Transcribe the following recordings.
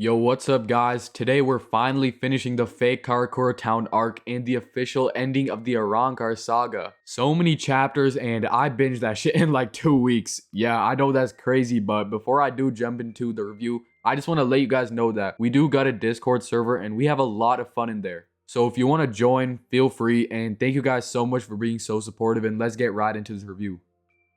Yo, what's up guys? Today we're finally finishing the fake Karakura Town arc and the official ending of the Arrancar saga. So many chapters and I binged that shit in like 2 weeks. Yeah, I know that's crazy, but before I do jump into the review, I just want to let you guys know that we do got a Discord server and we have a lot of fun in there. So if you want to join, feel free, and thank you guys so much for being so supportive, and let's get right into this review.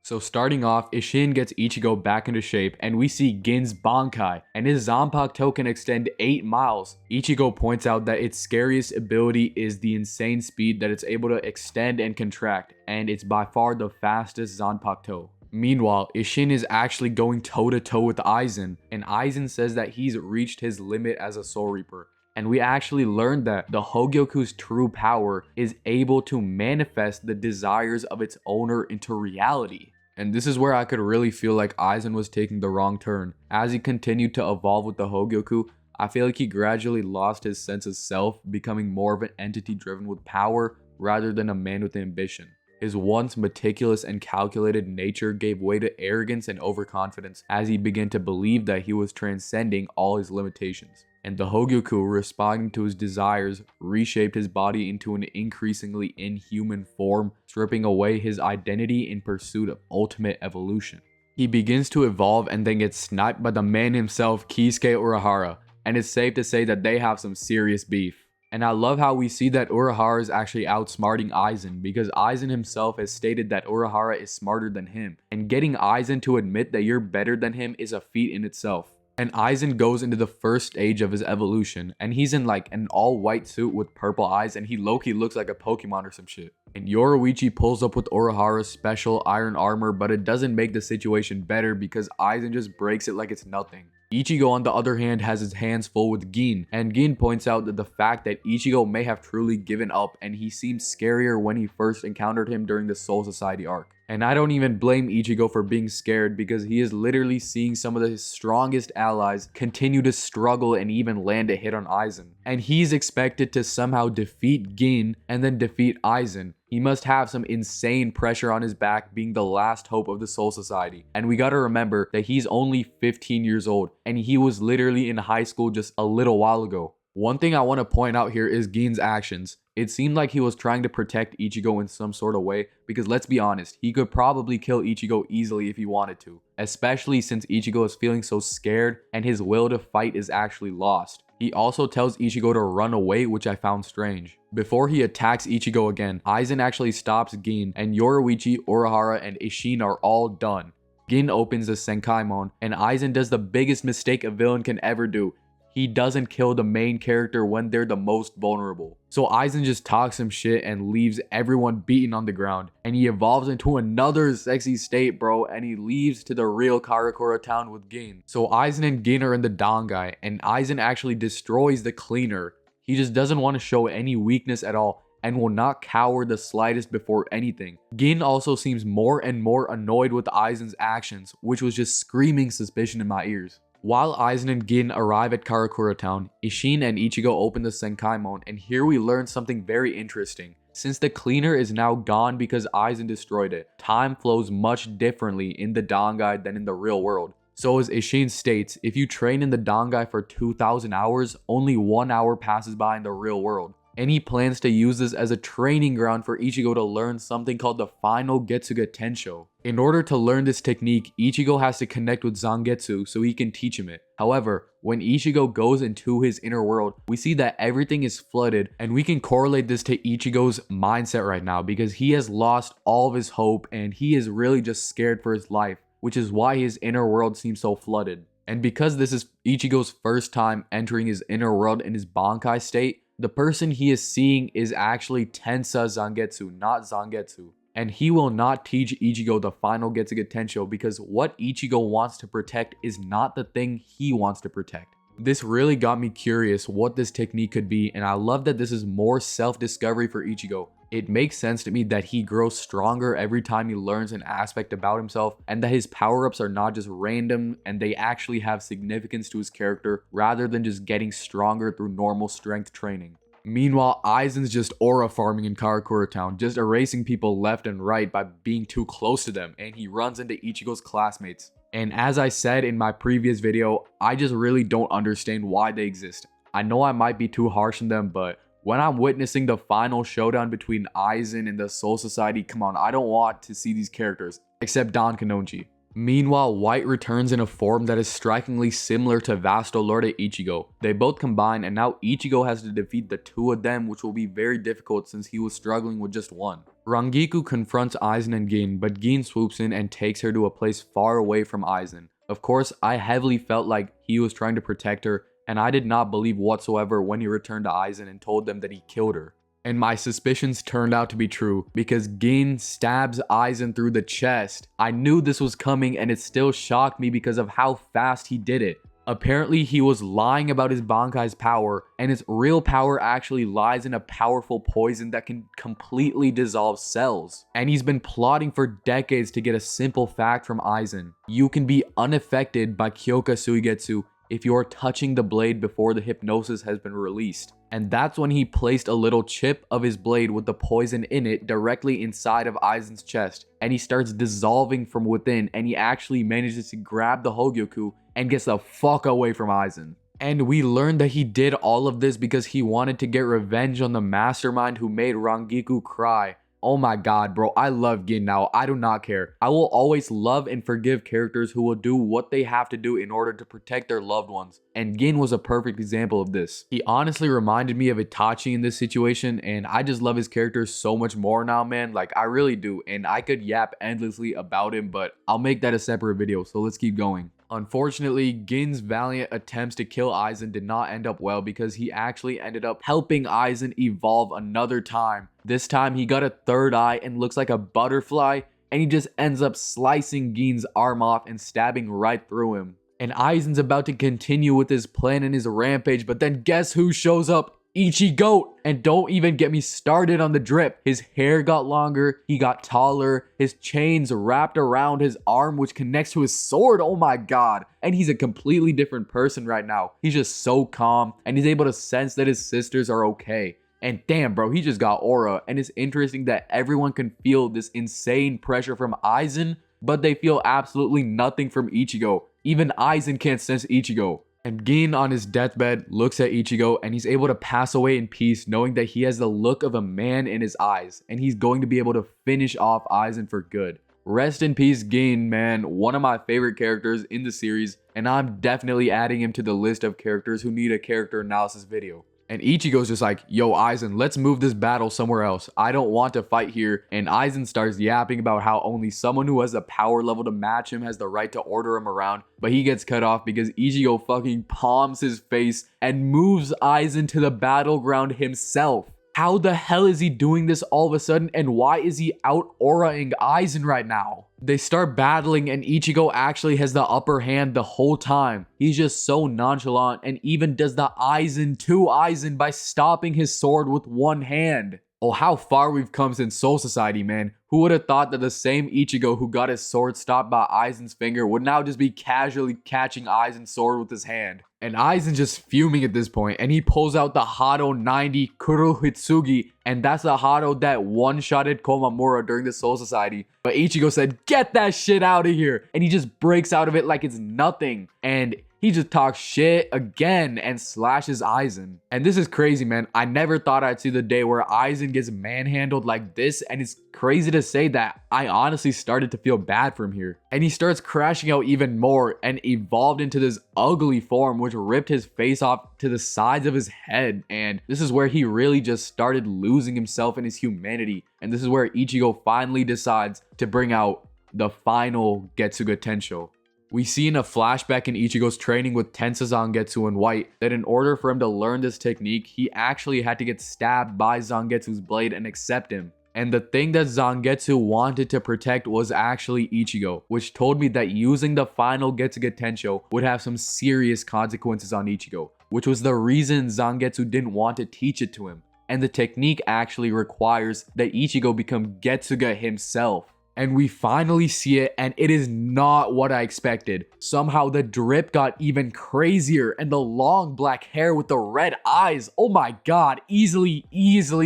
So starting off, Isshin gets Ichigo back into shape and we see Gin's Bankai, and his Zanpakuto can extend 8 miles. Ichigo points out that its scariest ability is the insane speed that it's able to extend and contract, and it's by far the fastest Zanpakuto. Meanwhile, Isshin is actually going toe to toe with Aizen, and Aizen says that he's reached his limit as a Soul Reaper. And we actually learned that the Hogyoku's true power is able to manifest the desires of its owner into reality. And this is where I could really feel like Aizen was taking the wrong turn. As he continued to evolve with the Hogyoku, I feel like he gradually lost his sense of self, becoming more of an entity driven with power rather than a man with ambition. His once meticulous and calculated nature gave way to arrogance and overconfidence as he began to believe that he was transcending all his limitations. And the Hogyoku, responding to his desires, reshaped his body into an increasingly inhuman form, stripping away his identity in pursuit of ultimate evolution. He begins to evolve and then gets sniped by the man himself, Kisuke Urahara, and it's safe to say that they have some serious beef. And I love how we see that Urahara is actually outsmarting Aizen, because Aizen himself has stated that Urahara is smarter than him, and getting Aizen to admit that you're better than him is a feat in itself. And Aizen goes into the first stage of his evolution, and he's in like an all-white suit with purple eyes, and he low-key looks like a Pokemon or some shit. And Yoruichi pulls up with Urahara's special iron armor, but it doesn't make the situation better because Aizen just breaks it like it's nothing. Ichigo, on the other hand, has his hands full with Gin, and Gin points out that the fact that Ichigo may have truly given up, and he seemed scarier when he first encountered him during the Soul Society arc. And I don't even blame Ichigo for being scared, because he is literally seeing some of his strongest allies continue to struggle and even land a hit on Aizen. And he's expected to somehow defeat Gin and then defeat Aizen. He must have some insane pressure on his back, being the last hope of the Soul Society. And we gotta remember that he's only 15 years old, and he was literally in high school just a little while ago. One thing I want to point out here is Gin's actions. It seemed like he was trying to protect Ichigo in some sort of way, because let's be honest, he could probably kill Ichigo easily if he wanted to, especially since Ichigo is feeling so scared and his will to fight is actually lost. He also tells Ichigo to run away, which I found strange. Before he attacks Ichigo again, Aizen actually stops Gin, and Yoruichi, Urahara, and Isshin are all done. Gin opens the Senkaimon, and Aizen does the biggest mistake a villain can ever do. He doesn't kill the main character when they're the most vulnerable. So Aizen just talks some shit and leaves everyone beaten on the ground. And he evolves into another sexy state, bro, and he leaves to the real Karakura Town with Gin. So Aizen and Gin are in the Dangai, and Aizen actually destroys the cleaner. He just doesn't want to show any weakness at all, and will not cower the slightest before anything. Gin also seems more and more annoyed with Aizen's actions, which was just screaming suspicion in my ears. While Aizen and Gin arrive at Karakura Town, Isshin and Ichigo open the Senkaimon, and here we learn something very interesting. Since the cleaner is now gone because Aizen destroyed it, time flows much differently in the Dangai than in the real world. So as Isshin states, if you train in the Dangai for 2,000 hours, only 1 hour passes by in the real world. And he plans to use this as a training ground for Ichigo to learn something called the final Getsuga Tensho. In order to learn this technique, Ichigo has to connect with Zangetsu so he can teach him it. However, when Ichigo goes into his inner world, we see that everything is flooded, and we can correlate this to Ichigo's mindset right now, because he has lost all of his hope and he is really just scared for his life, which is why his inner world seems so flooded. And because this is Ichigo's first time entering his inner world in his Bankai state, the person he is seeing is actually Tensa Zangetsu, not Zangetsu. And he will not teach Ichigo the final Getsuga Tensho, because what Ichigo wants to protect is not the thing he wants to protect. This really got me curious what this technique could be, and I love that this is more self-discovery for Ichigo. It makes sense to me that he grows stronger every time he learns an aspect about himself, and that his power-ups are not just random and they actually have significance to his character rather than just getting stronger through normal strength training. Meanwhile, Aizen's just aura farming in Karakura Town, just erasing people left and right by being too close to them, and he runs into Ichigo's classmates. And as I said in my previous video, I just really don't understand why they exist. I know I might be too harsh on them, but when I'm witnessing the final showdown between Aizen and the Soul Society, come on, I don't want to see these characters, except Don Kanonji. Meanwhile, White returns in a form that is strikingly similar to Vasto Lord Ichigo. They both combine, and now Ichigo has to defeat the two of them, which will be very difficult since he was struggling with just one. Rangiku confronts Aizen and Gin, but Gin swoops in and takes her to a place far away from Aizen. Of course, I heavily felt like he was trying to protect her, and I did not believe whatsoever when he returned to Aizen and told them that he killed her. And my suspicions turned out to be true, because Gin stabs Aizen through the chest. I knew this was coming, and it still shocked me because of how fast he did it. Apparently, he was lying about his Bankai's power, and its real power actually lies in a powerful poison that can completely dissolve cells. And he's been plotting for decades to get a simple fact from Aizen. You can be unaffected by Kyoka Suigetsu if you are touching the blade before the hypnosis has been released. And that's when he placed a little chip of his blade with the poison in it directly inside of Aizen's chest, and he starts dissolving from within, and he actually manages to grab the Hogyoku and gets the fuck away from Aizen. And we learned that he did all of this because he wanted to get revenge on the mastermind who made Rangiku cry. Oh my god, bro, I love Gin now. I do not care. I will always love and forgive characters who will do what they have to do in order to protect their loved ones. And Gin was a perfect example of this. He honestly reminded me of Itachi in this situation, and I just love his character so much more now, man. Like, I really do. And I could yap endlessly about him, but I'll make that a separate video, so let's keep going. Unfortunately, Gin's valiant attempts to kill Aizen did not end up well because he actually ended up helping Aizen evolve another time. This time he got a third eye and looks like a butterfly, and he just ends up slicing Gin's arm off and stabbing right through him. And Aizen's about to continue with his plan and his rampage, but then guess who shows up? Ichigo! And don't even get me started on the drip. His hair got longer, he got taller, his chains wrapped around his arm which connects to his sword, oh my god. And he's a completely different person right now. He's just so calm, and he's able to sense that his sisters are okay. And damn bro, he just got aura, and it's interesting that everyone can feel this insane pressure from Aizen, but they feel absolutely nothing from Ichigo. Even Aizen can't sense Ichigo. And Gin on his deathbed looks at Ichigo, and he's able to pass away in peace knowing that he has the look of a man in his eyes, and he's going to be able to finish off Aizen for good. Rest in peace Gin, man, one of my favorite characters in the series, and I'm definitely adding him to the list of characters who need a character analysis video. And Ichigo's just like, yo Aizen, let's move this battle somewhere else. I don't want to fight here. And Aizen starts yapping about how only someone who has the power level to match him has the right to order him around. But he gets cut off because Ichigo fucking palms his face and moves Aizen to the battleground himself. How the hell is he doing this all of a sudden, and why is he out auraing Aizen right now? They start battling, and Ichigo actually has the upper hand the whole time. He's just so nonchalant, and even does the Aizen to Aizen by stopping his sword with one hand. Oh, how far we've come since Soul Society, man. Who would have thought that the same Ichigo who got his sword stopped by Aizen's finger would now just be casually catching Aizen's sword with his hand. And Aizen's just fuming at this point, and he pulls out the Hado 90 Kurohitsugi, and that's the Hado that one-shotted Komamura during the Soul Society. But Ichigo said, get that shit out of here, and he just breaks out of it like it's nothing. And he just talks shit again and slashes Aizen. And this is crazy, man. I never thought I'd see the day where Aizen gets manhandled like this, and it's crazy to say that I honestly started to feel bad for him here. And he starts crashing out even more and evolved into this ugly form which ripped his face off to the sides of his head. And this is where he really just started losing himself and his humanity. And this is where Ichigo finally decides to bring out the final Getsuga Tensho. We see in a flashback in Ichigo's training with Tensa Zangetsu and White that in order for him to learn this technique, he actually had to get stabbed by Zangetsu's blade and accept him. And the thing that Zangetsu wanted to protect was actually Ichigo, which told me that using the final Getsuga Tensho would have some serious consequences on Ichigo, which was the reason Zangetsu didn't want to teach it to him. And the technique actually requires that Ichigo become Getsuga himself. And we finally see it, and it is not what I expected. Somehow the drip got even crazier, and the long black hair with the red eyes. Oh my god, easily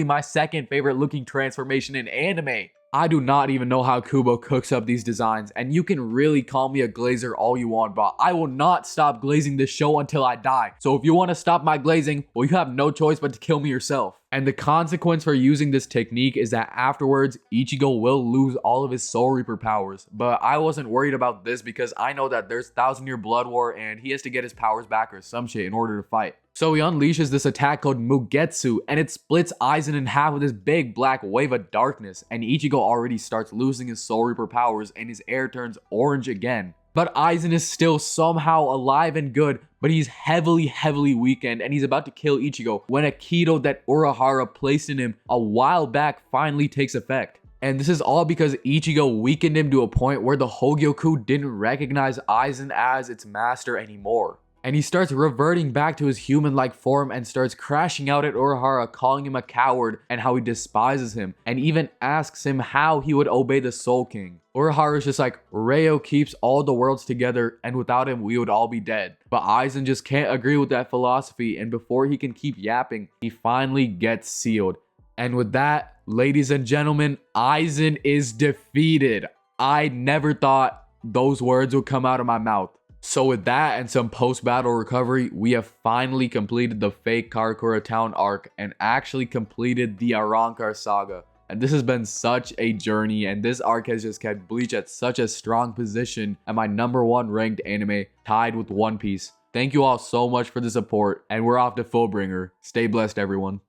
my second favorite looking transformation in anime. I do not even know how Kubo cooks up these designs, and you can really call me a glazer all you want, but I will not stop glazing this show until I die. So if you want to stop my glazing, well, you have no choice but to kill me yourself. And the consequence for using this technique is that afterwards, Ichigo will lose all of his Soul Reaper powers. But I wasn't worried about this because I know that there's 1,000-year blood war and he has to get his powers back or some shit in order to fight. So he unleashes this attack called Mugetsu, and it splits Aizen in half with this big black wave of darkness, and Ichigo already starts losing his Soul Reaper powers and his air turns orange again. But Aizen is still somehow alive and good, but he's heavily weakened, and he's about to kill Ichigo when a Kido that Urahara placed in him a while back finally takes effect. And this is all because Ichigo weakened him to a point where the Hogyoku didn't recognize Aizen as its master anymore. And he starts reverting back to his human-like form and starts crashing out at Urahara, calling him a coward and how he despises him, and even asks him how he would obey the Soul King. Urahara's just like, Reo keeps all the worlds together, and without him we would all be dead. But Aizen just can't agree with that philosophy, and before he can keep yapping, he finally gets sealed. And with that, ladies and gentlemen, Aizen is defeated. I never thought those words would come out of my mouth. So with that and some post-battle recovery, we have finally completed the fake Karakura Town arc and actually completed the Arrancar saga. And this has been such a journey, and this arc has just kept Bleach at such a strong position at my #1 ranked anime, tied with One Piece. Thank you all so much for the support, and we're off to Fullbringer. Stay blessed, everyone.